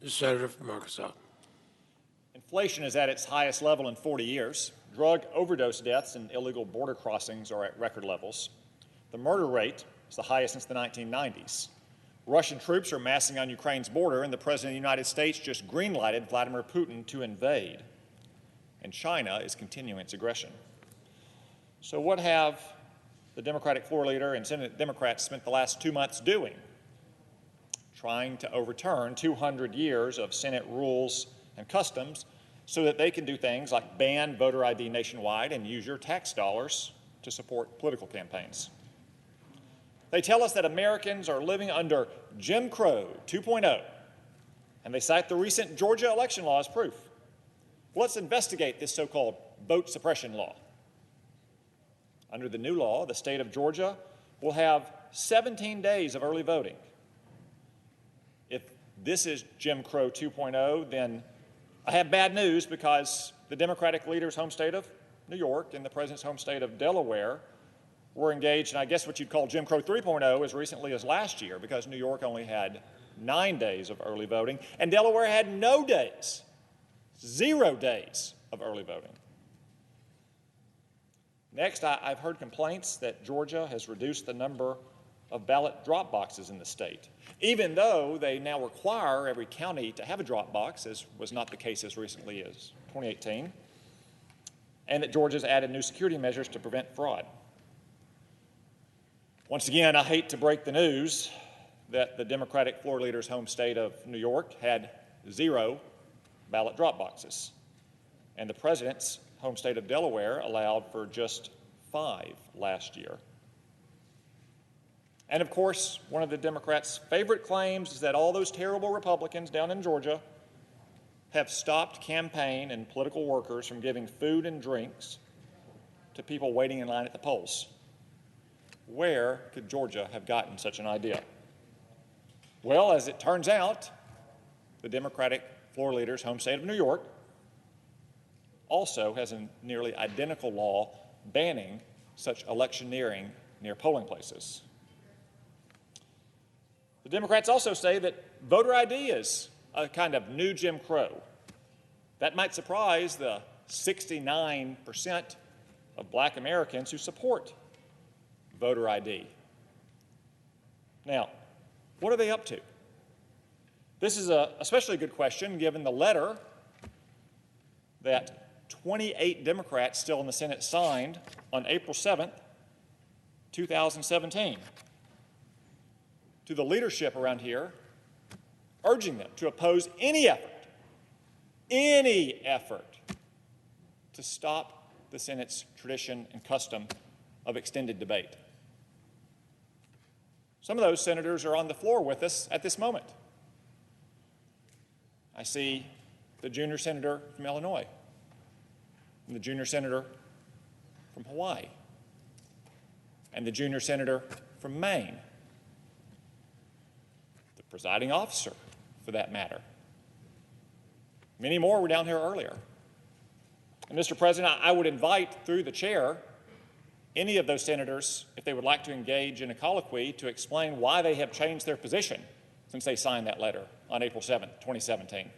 The senator from Arkansas. Inflation is at its highest level in 40 years. Drug overdose deaths and illegal border crossings are at record levels. The murder rate is the highest since the 1990s. Russian troops are massing on Ukraine's border, and the President of the United States just green-lighted Vladimir Putin to invade. And China is continuing its aggression. So what have the Democratic floor leader and Senate Democrats spent the last 2 months doing? Trying to overturn 200 years of Senate rules and customs so that they can do things like ban voter ID nationwide and use your tax dollars to support political campaigns. They tell us that Americans are living under Jim Crow 2.0, and they cite the recent Georgia election law as proof. Well, let's investigate this so-called vote suppression law. Under the new law, the state of Georgia will have 17 days of early voting. If this is Jim Crow 2.0, then I have bad news, because the Democratic leader's home state of New York and the president's home state of Delaware were engaged in, I guess, what you'd call Jim Crow 3.0 as recently as last year, because New York only had 9 days of early voting, and Delaware had no days, 0 days of early voting. Next, I've heard complaints that Georgia has reduced the number of ballot drop boxes in the state, even though they now require every county to have a drop box, as was not the case as recently as 2018, and that Georgia's added new security measures to prevent fraud. Once again, I hate to break the news that the Democratic floor leader's home state of New York had 0 ballot drop boxes, and the president's home state of Delaware allowed for just 5 last year. And of course, one of the Democrats' favorite claims is that all those terrible Republicans down in Georgia have stopped campaign and political workers from giving food and drinks to people waiting in line at the polls. Where could Georgia have gotten such an idea? Well, as it turns out, the Democratic floor leader's home state of New York also has a nearly identical law banning such electioneering near polling places. The Democrats also say that voter ID is a kind of new Jim Crow. That might surprise the 69% of Black Americans who support voter ID. Now, what are they up to? This is an especially good question given the letter that 28 Democrats still in the Senate signed on April 7th, 2017, to the leadership around here, urging them to oppose any effort to stop the Senate's tradition and custom of extended debate. Some of those senators are on the floor with us at this moment. I see the junior senator from Illinois, and the junior senator from Hawaii, and the junior senator from Maine, the presiding officer, for that matter. Many more were down here earlier. And Mr. President, I would invite, through the chair, any of those senators, if they would like to engage in a colloquy, to explain why they have changed their position since they signed that letter on April 7, 2017.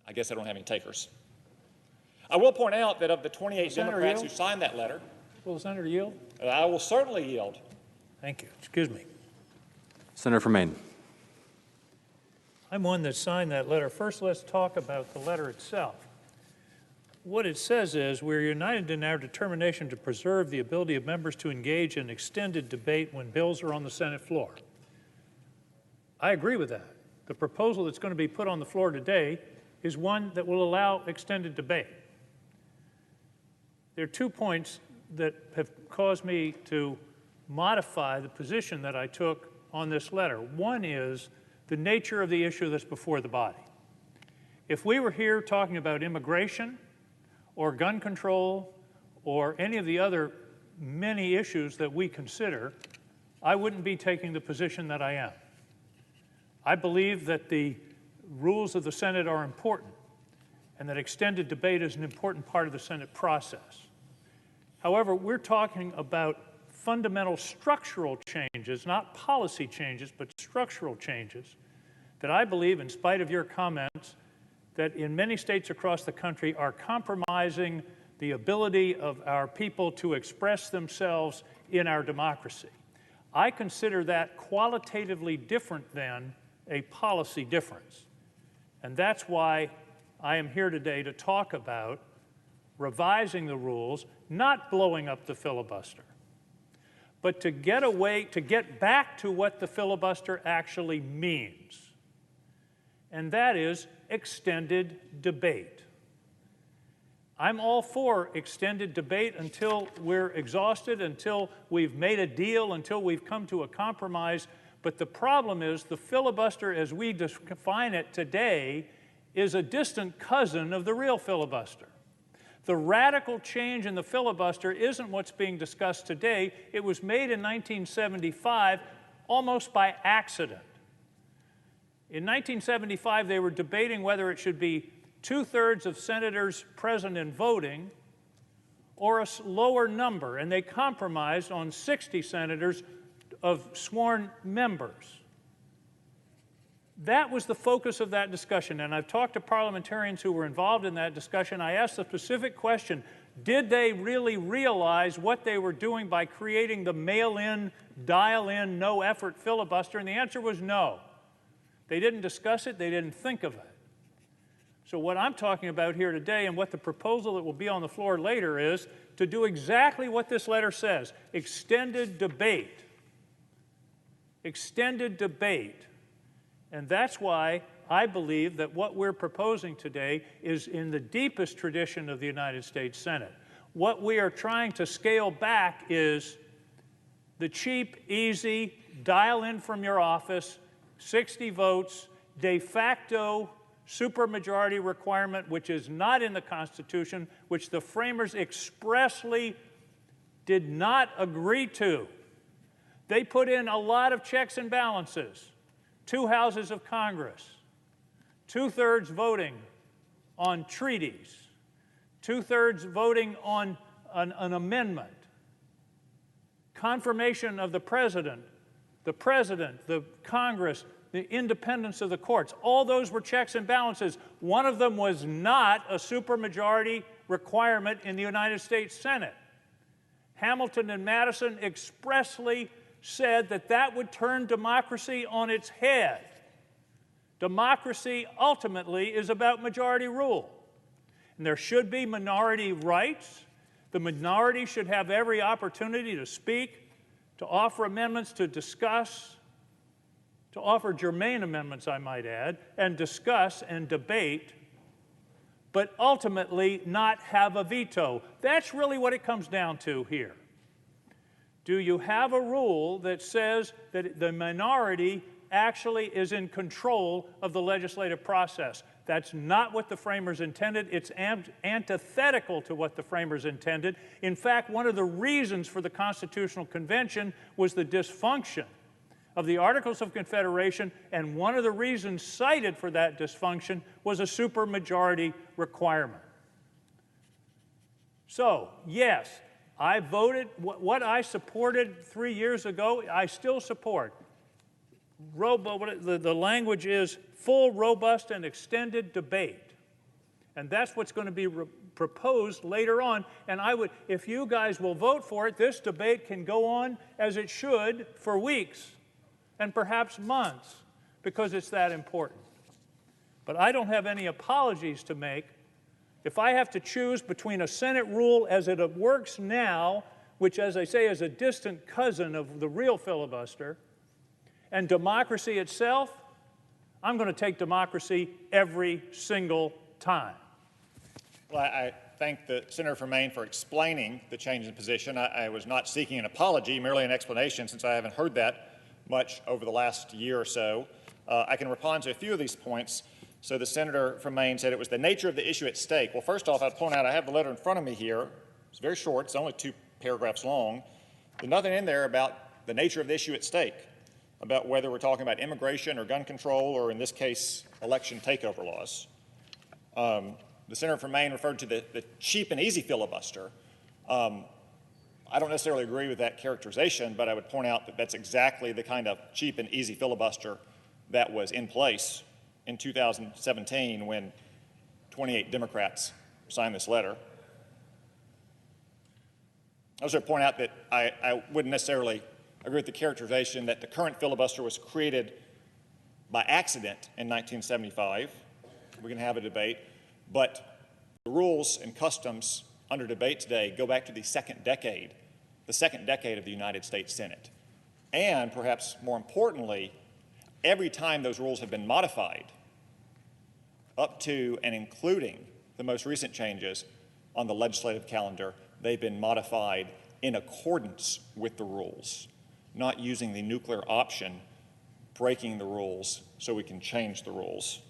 I guess I don't have any takers. I will point out that of the 28 Democrats who signed that letter— Will the senator yield? I will certainly yield. Thank you. Excuse me. Senator from Maine. I'm one that signed that letter. First, let's talk about the letter itself. What it says is, we're united in our determination to preserve the ability of members to engage in extended debate when bills are on the Senate floor. I agree with that. The proposal that's going to be put on the floor today is one that will allow extended debate. There are 2 points that have caused me to modify the position that I took on this letter. One is the nature of the issue that's before the body. If we were here talking about immigration or gun control or any of the other many issues that we consider, I wouldn't be taking the position that I am. I believe that the rules of the Senate are important and that extended debate is an important part of the Senate process. However, we're talking about fundamental structural changes, not policy changes, but structural changes, that I believe, in spite of your comments, that in many states across the country are compromising the ability of our people to express themselves in our democracy. I consider that qualitatively different than a policy difference. And that's why I am here today to talk about revising the rules, not blowing up the filibuster, but to get back to what the filibuster actually means. And that is extended debate. I'm all for extended debate until we're exhausted, until we've made a deal, until we've come to a compromise. But the problem is the filibuster as we define it today is a distant cousin of the real filibuster. The radical change in the filibuster isn't what's being discussed today. It was made in 1975 almost by accident. In 1975, they were debating whether it should be 2/3 of senators present and voting or a lower number, and they compromised on 60 senators of sworn members. That was the focus of that discussion, and I've talked to parliamentarians who were involved in that discussion. I asked the specific question, did they really realize what they were doing by creating the mail-in, dial-in, no-effort filibuster? And the answer was no. They didn't discuss it, they didn't think of it. So what I'm talking about here today and what the proposal that will be on the floor later is to do exactly what this letter says, extended debate. Extended debate. And that's why I believe that what we're proposing today is in the deepest tradition of the United States Senate. What we are trying to scale back is the cheap, easy, dial in from your office, 60 votes, de facto supermajority requirement, which is not in the Constitution, which the framers expressly did not agree to. They put in a lot of checks and balances. 2 houses of Congress, 2/3 voting on treaties, 2/3 voting on an amendment, confirmation of the President, the Congress, the independence of the courts. All those were checks and balances. One of them was not a supermajority requirement in the United States Senate. Hamilton and Madison expressly said that that would turn democracy on its head. Democracy ultimately is about majority rule. And there should be minority rights. The minority should have every opportunity to speak, to offer amendments, to discuss, to offer germane amendments, I might add, and discuss and debate, but ultimately not have a veto. That's really what it comes down to here. Do you have a rule that says that the minority actually is in control of the legislative process? That's not what the framers intended. It's antithetical to what the framers intended. In fact, one of the reasons for the Constitutional Convention was the dysfunction of the Articles of Confederation, and one of the reasons cited for that dysfunction was a supermajority requirement. So, yes, I voted, what I supported 3 years ago, I still support. The language is full, robust, and extended debate. And that's what's going to be proposed later on. And if you guys will vote for it, this debate can go on as it should for weeks and perhaps months, because it's that important. But I don't have any apologies to make. If I have to choose between a Senate rule as it works now, which, as I say, is a distant cousin of the real filibuster, and democracy itself, I'm going to take democracy every single time. Well, I thank the Senator from Maine for explaining the change in position. I was not seeking an apology, merely an explanation, since I haven't heard that much over the last year or so. I can respond to a few of these points. So the senator from Maine said it was the nature of the issue at stake. Well, first off, I'd point out I have the letter in front of me here. It's very short. It's only 2 paragraphs long. There's nothing in there about the nature of the issue at stake, about whether we're talking about immigration or gun control or, in this case, election takeover laws. The senator from Maine referred to the cheap and easy filibuster. I don't necessarily agree with that characterization, but I would point out that that's exactly the kind of cheap and easy filibuster that was in place in 2017 when 28 Democrats signed this letter. I also point out that I wouldn't necessarily agree with the characterization that the current filibuster was created by accident in 1975. We can have a debate, but the rules and customs under debate today go back to the second decade of the United States Senate. And perhaps more importantly, every time those rules have been modified, up to and including the most recent changes on the legislative calendar, they've been modified in accordance with the rules, not using the nuclear option, breaking the rules so we can change the rules.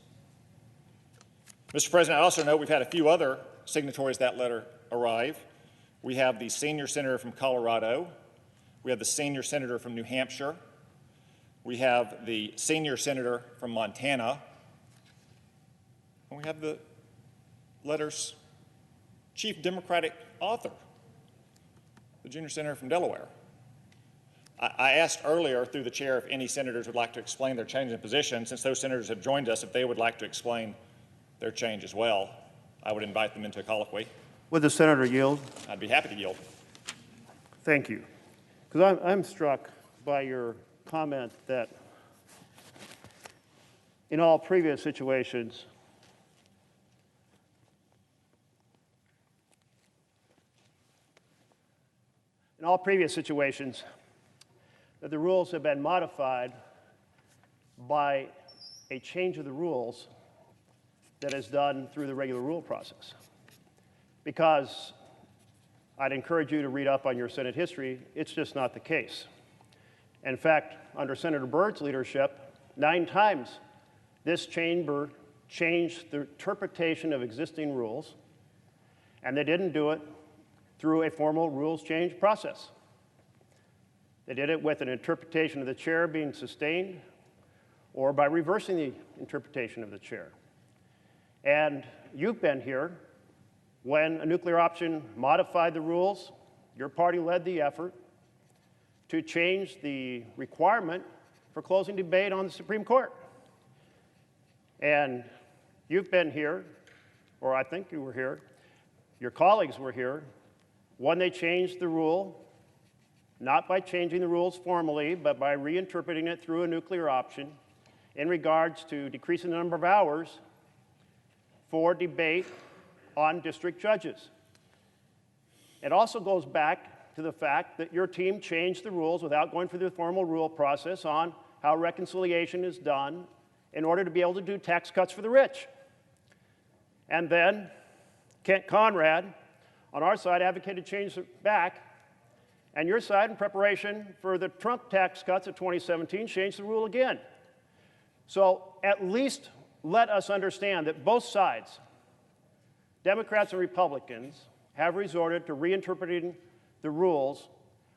Mr. President, I also note we've had a few other signatories that letter arrive. We have the senior senator from Colorado. We have the senior senator from New Hampshire. We have the senior senator from Montana. And we have the letter's chief Democratic author, the junior senator from Delaware. I asked earlier through the chair if any senators would like to explain their change in position. Since those senators have joined us, if they would like to explain their change as well, I would invite them into a colloquy. Would the senator yield? I'd be happy to yield. Thank you. Because I'm struck by your comment that in all previous situations, that the rules have been modified by a change of the rules that is done through the regular rule process. Because I'd encourage you to read up on your Senate history, it's just not the case. In fact, under Senator Byrd's leadership, 9 times this chamber changed the interpretation of existing rules, and they didn't do it through a formal rules change process. They did it with an interpretation of the chair being sustained or by reversing the interpretation of the chair. And you've been here when a nuclear option modified the rules. Your party led the effort to change the requirement for closing debate on the Supreme Court. And you've been here, or I think you were here, your colleagues were here, when they changed the rule, not by changing the rules formally, but by reinterpreting it through a nuclear option in regards to decreasing the number of hours for debate on district judges. It also goes back to the fact that your team changed the rules without going through the formal rule process on how reconciliation is done in order to be able to do tax cuts for the rich. And then Kent Conrad, on our side, advocated change it back, and your side, in preparation for the Trump tax cuts of 2017, changed the rule again. So at least let us understand that both sides, Democrats and Republicans, have resorted to reinterpreting the rules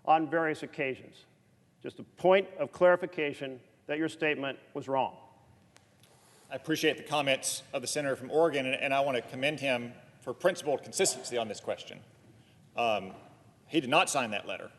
on various occasions. Just a point of clarification that your statement was wrong. I appreciate the comments of the senator from Oregon, and I want to commend him for principled consistency on this question. He did not sign that letter.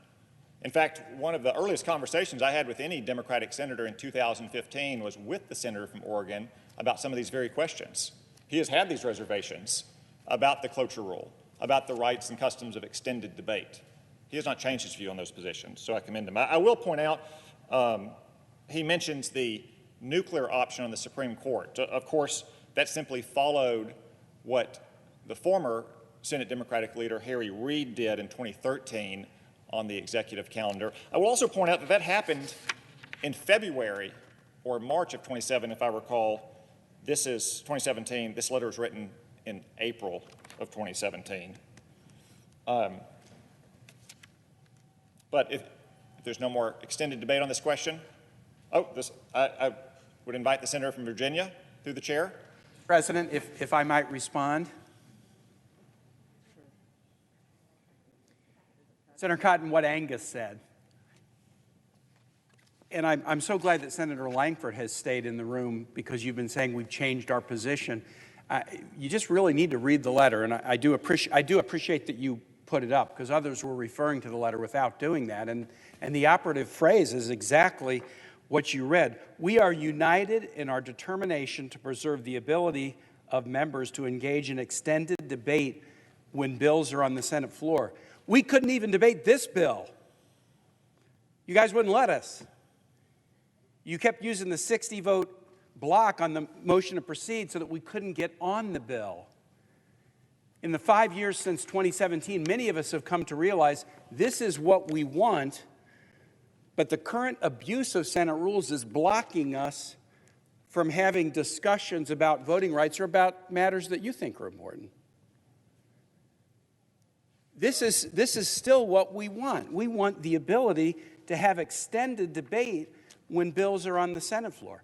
In fact, one of the earliest conversations I had with any Democratic senator in 2015 was with the senator from Oregon about some of these very questions. He has had these reservations about the cloture rule, about the rights and customs of extended debate. He has not changed his view on those positions, so I commend him. I will point out, he mentions the nuclear option on the Supreme Court. Of course, that simply followed what the former Senate Democratic leader Harry Reid did in 2013 on the executive calendar. I will also point out that that happened in February or March of 2017, if I recall. This is 2017. This letter was written in April of 2017. But if there's no more extended debate on this question, I would invite the senator from Virginia through the chair. President, if I might respond. Senator Cotton, what Angus said, and I'm so glad that Senator Langford has stayed in the room because you've been saying we've changed our position. You just really need to read the letter, and I do appreciate that you put it up, because others were referring to the letter without doing that. And the operative phrase is exactly what you read. We are united in our determination to preserve the ability of members to engage in extended debate when bills are on the Senate floor. We couldn't even debate this bill. You guys wouldn't let us. You kept using the 60-vote block on the motion to proceed so that we couldn't get on the bill. In the 5 years since 2017, many of us have come to realize this is what we want, but the current abuse of Senate rules is blocking us from having discussions about voting rights or about matters that you think are important. This is still what we want. We want the ability to have extended debate when bills are on the Senate floor.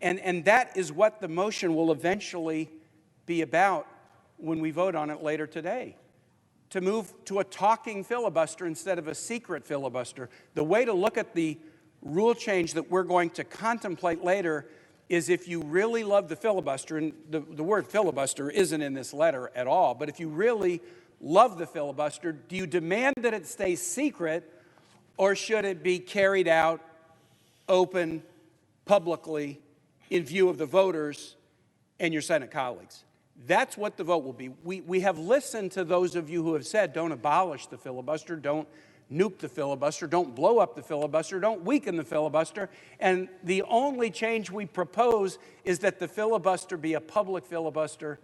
And that is what the motion will eventually be about when we vote on it later today. To move to a talking filibuster instead of a secret filibuster. The way to look at the rule change that we're going to contemplate later is, if you really love the filibuster, and the word filibuster isn't in this letter at all, but if you really love the filibuster, do you demand that it stay secret, or should it be carried out open, publicly, in view of the voters and your Senate colleagues? That's what the vote will be. We have listened to those of you who have said, don't abolish the filibuster, don't nuke the filibuster, don't blow up the filibuster, don't weaken the filibuster. And the only change we propose is that the filibuster be a public filibuster,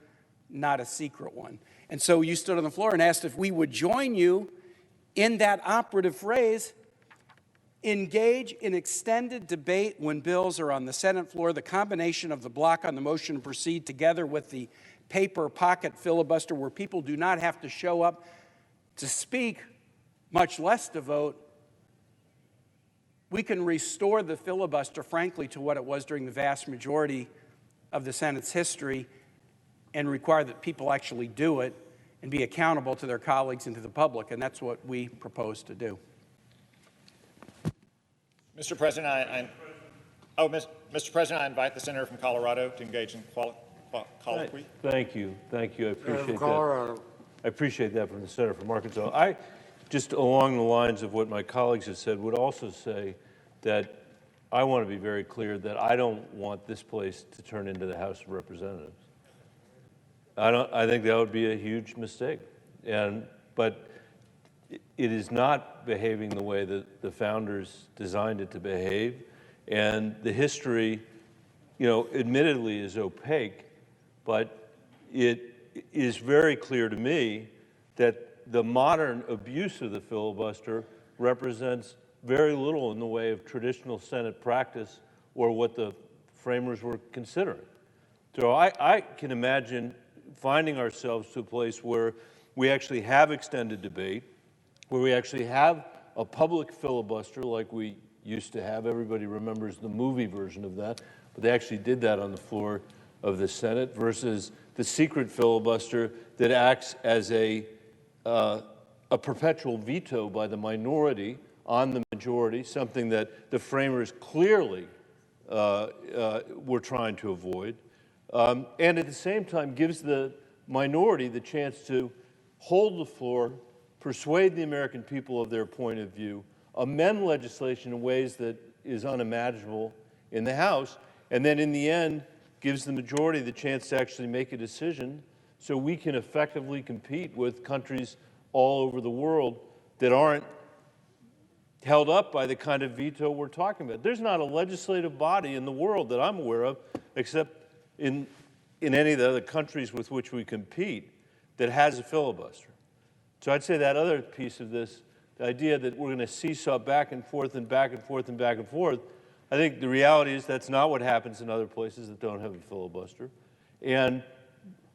not a secret one. And so you stood on the floor and asked if we would join you in that operative phrase, engage in extended debate when bills are on the Senate floor. The combination of the block on the motion to proceed together with the paper pocket filibuster, where people do not have to show up to speak, much less to vote, we can restore the filibuster, frankly, to what it was during the vast majority of the Senate's history, and require that people actually do it and be accountable to their colleagues and to the public. And that's what we propose to do. Mr. President, Mr. President, I invite the senator from Colorado to engage in colloquy. Thank you. I appreciate that. I appreciate that from the senator from Arkansas. I, just along the lines of what my colleagues have said, would also say that I want to be very clear that I don't want this place to turn into the House of Representatives. I think that would be a huge mistake. But it is not behaving the way that the founders designed it to behave. And the history, admittedly is opaque, but it is very clear to me that the modern abuse of the filibuster represents very little in the way of traditional Senate practice or what the framers were considering. So I can imagine finding ourselves to a place where we actually have extended debate, where we actually have a public filibuster like we used to have. Everybody remembers the movie version of that, but they actually did that on the floor of the Senate, versus the secret filibuster that acts as a perpetual veto by the minority on the majority, something that the framers clearly were trying to avoid, and at the same time gives the minority the chance to hold the floor, persuade the American people of their point of view, amend legislation in ways that is unimaginable in the House, and then in the end gives the majority the chance to actually make a decision so we can effectively compete with countries all over the world that aren't held up by the kind of veto we're talking about. There's not a legislative body in the world that I'm aware of, except in any of the other countries with which we compete, that has a filibuster. So I'd say that other piece of this, the idea that we're going to seesaw back and forth and back and forth and back and forth, I think the reality is that's not what happens in other places that don't have a filibuster. And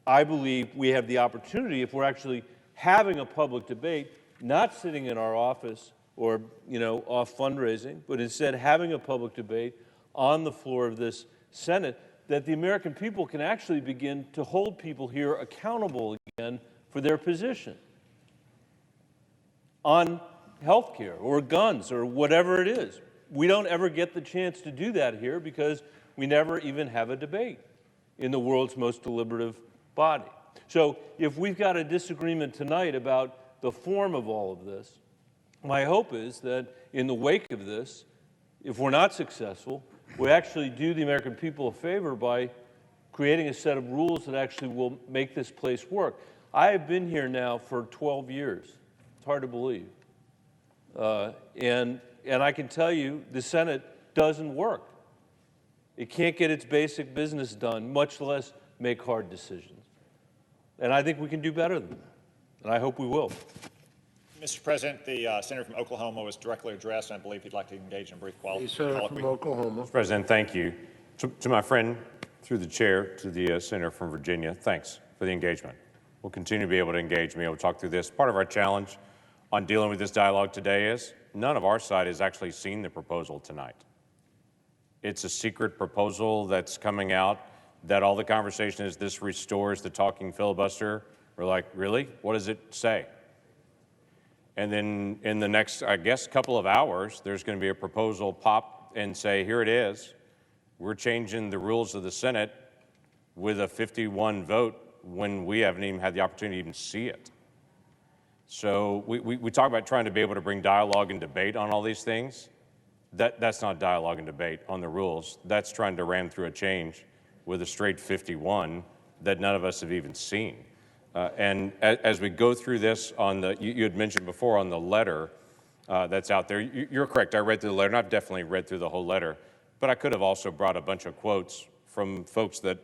I believe we have the opportunity, if we're actually having a public debate, not sitting in our office or off fundraising, but instead having a public debate on the floor of this Senate, that the American people can actually begin to hold people here accountable again for their position on health care or guns or whatever it is. We don't ever get the chance to do that here because we never even have a debate in the world's most deliberative body. So if we've got a disagreement tonight about the form of all of this. My hope is that in the wake of this, if we're not successful, we actually do the American people a favor by creating a set of rules that actually will make this place work. I have been here now for 12 years. It's hard to believe. And I can tell you the Senate doesn't work. It can't get its basic business done, much less make hard decisions. And I think we can do better than that. And I hope we will. Mr. President, the senator from Oklahoma was directly addressed, and I believe he'd like to engage in a brief The senator colloquy. from Oklahoma. President, thank you. To my friend, through the chair, to the senator from Virginia, thanks for the engagement. We'll continue to be able to engage, be able to talk through this. Part of our challenge on dealing with this dialogue today is none of our side has actually seen the proposal tonight. It's a secret proposal that's coming out that all the conversation is this restores the talking filibuster. We're like, really? What does it say? And then in the next, I guess, couple of hours, there's going to be a proposal pop and say, here it is. We're changing the rules of the Senate with a 51 vote when we haven't even had the opportunity to even see it. So we talk about trying to be able to bring dialogue and debate on all these things. That's not dialogue and debate on the rules. That's trying to ram through a change with a straight 51 that none of us have even seen. And as we go through this on the, you had mentioned before on the letter that's out there, you're correct. I read through the letter, and I've definitely read through the whole letter. But I could have also brought a bunch of quotes from folks that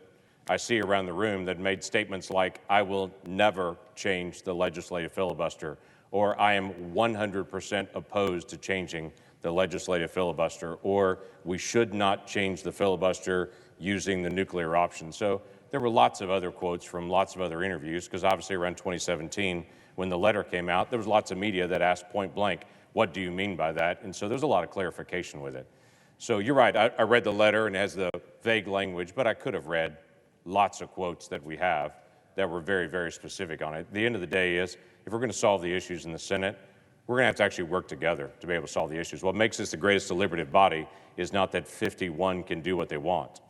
I see around the room that made statements like, I will never change the legislative filibuster, or I am 100% opposed to changing the legislative filibuster, or we should not change the filibuster using the nuclear option. So there were lots of other quotes from lots of other interviews, because obviously around 2017, when the letter came out, there was lots of media that asked point blank, what do you mean by that? And so there's a lot of clarification with it. So you're right, I read the letter and it has the vague language, but I could have read lots of quotes that we have that were very, very specific on it. The end of the day is, if we're going to solve the issues in the Senate, we're going to have to actually work together to be able to solve the issues. What makes us the greatest deliberative body is not that 51 can do what they want.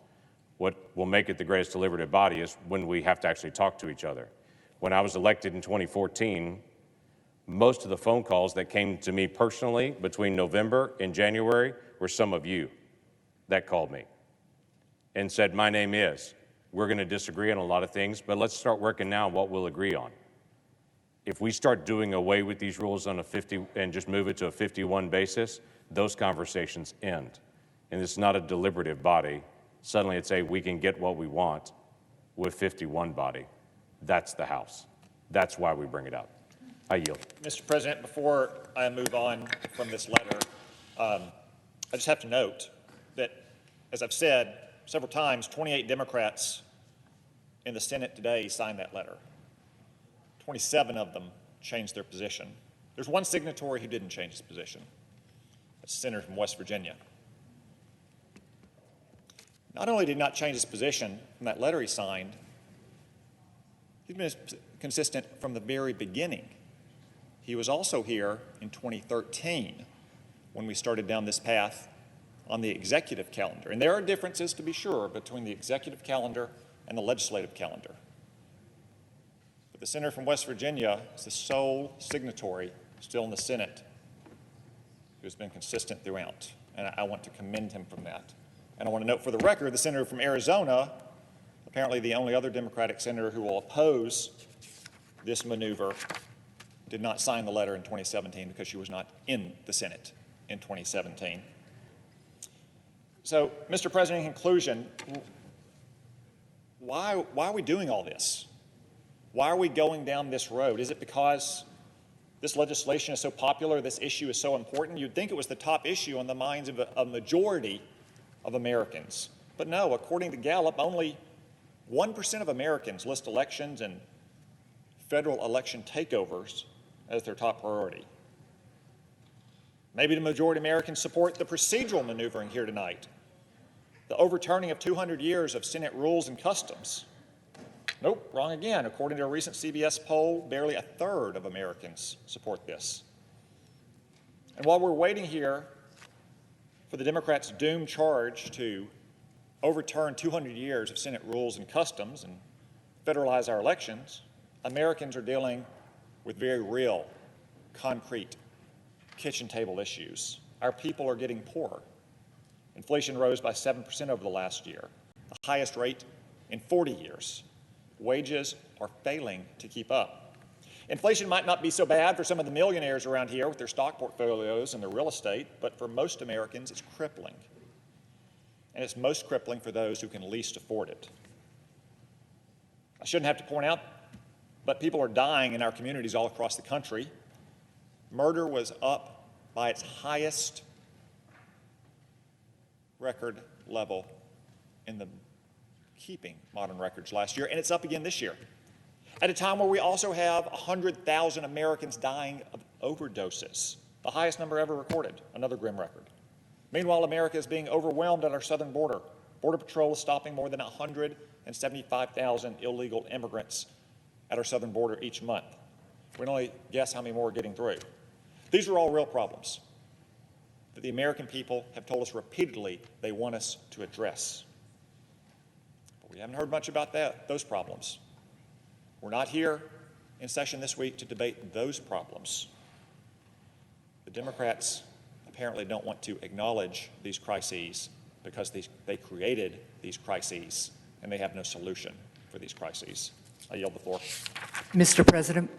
What will make it the greatest deliberative body is when we have to actually talk to each other. When I was elected in 2014, most of the phone calls that came to me personally between November and January were some of you that called me and said, my name is, we're going to disagree on a lot of things, but let's start working now on what we'll agree on. If we start doing away with these rules on a 50 and just move it to a 51 basis, those conversations end. And it's not a deliberative body. Suddenly it's a we can get what we want with 51 body. That's the House. That's why we bring it up. I yield. Mr. President, before I move on from this letter, I just have to note that, as I've said several times, 28 Democrats in the Senate today signed that letter. 27 of them changed their position. There's one signatory who didn't change his position. That's a senator from West Virginia. Not only did he not change his position from that letter he signed, he's been consistent from the very beginning. He was also here in 2013 when we started down this path on the executive calendar. And there are differences, to be sure, between the executive calendar and the legislative calendar. But the senator from West Virginia is the sole signatory still in the Senate who's been consistent throughout. And I want to commend him from that. And I want to note for the record, the senator from Arizona, apparently the only other Democratic senator who will oppose this maneuver, did not sign the letter in 2017 because she was not in the Senate in 2017. So, Mr. President, in conclusion, why are we doing all this? Why are we going down this road? Is it because this legislation is so popular, this issue is so important? You'd think it was the top issue on the minds of a majority of Americans. But no, according to Gallup, only 1% of Americans list elections and federal election takeovers as their top priority. Maybe the majority of Americans support the procedural maneuvering here tonight, the overturning of 200 years of Senate rules and customs. Nope, wrong again. According to a recent CBS poll, barely a third of Americans support this. And while we're waiting here for the Democrats' doomed charge to overturn 200 years of Senate rules and customs and federalize our elections, Americans are dealing with very real concrete kitchen table issues. Our people are getting poorer. Inflation rose by 7% over the last year, the highest rate in 40 years. Wages are failing to keep up. Inflation might not be so bad for some of the millionaires around here with their stock portfolios and their real estate, but for most Americans, it's crippling. And it's most crippling for those who can least afford it. I shouldn't have to point out, but people are dying in our communities all across the country. Murder was up by its highest record level in the keeping modern records last year, and it's up again this year, at a time where we also have 100,000 Americans dying of overdoses, the highest number ever recorded, another grim record. Meanwhile, America is being overwhelmed at our southern border. Border Patrol is stopping more than 175,000 illegal immigrants at our southern border each month. We can only guess how many more are getting through. These are all real problems that the American people have told us repeatedly they want us to address. But we haven't heard much about those problems. We're not here in session this week to debate those problems. The Democrats apparently don't want to acknowledge these crises because they created these crises and they have no solution for these crises. I yield the floor. Mr. President.